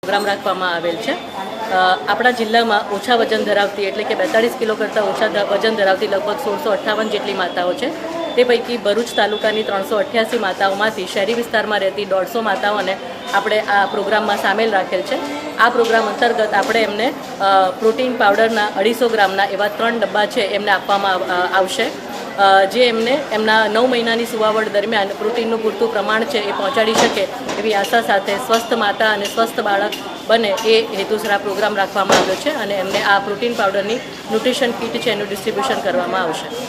Programme રાખવામાં આવેલ છે। આપણા જિલ્લામાં ઓછા વજન ધરાવતી એટલે કે 42 કિલો કરતાં ઓછા વજન ધરાવતી લગભગ 1658 જેટલી માતાઓ છે। તે પૈકી ભરૂચ તાલુકાની 388 માતાઓમાંથી શહેરી વિસ્તારમાં રહેતી 150 માતાઓને આપણે આ પ્રોગ્રામમાં સામેલ રાખેલ છે। આ પ્રોગ્રામ અંતર્ગત આપણે એમને પ્રોટીન પાવડરના 250 ગ્રામના એવા 3 ડબ્બા છે એમને આપવામાં આવશે, જે એમને એમના 9 મહિનાની સુવાવડ દરમિયાન પ્રોટીનનું પૂરતું પ્રમાણ છે એ પહોંચાડી શકે એવી આશા સાથે સ્વસ્થ માતા અને સ્વસ્થ બાળક બને એ હેતુસર આ પ્રોગ્રામ રાખવામાં આવ્યો છે અને એમને આ પ્રોટીન પાવડરની ન્યુટ્રિશન કીટ છે એનું ડિસ્ટ્રીબ્યુશન કરવામાં આવશે।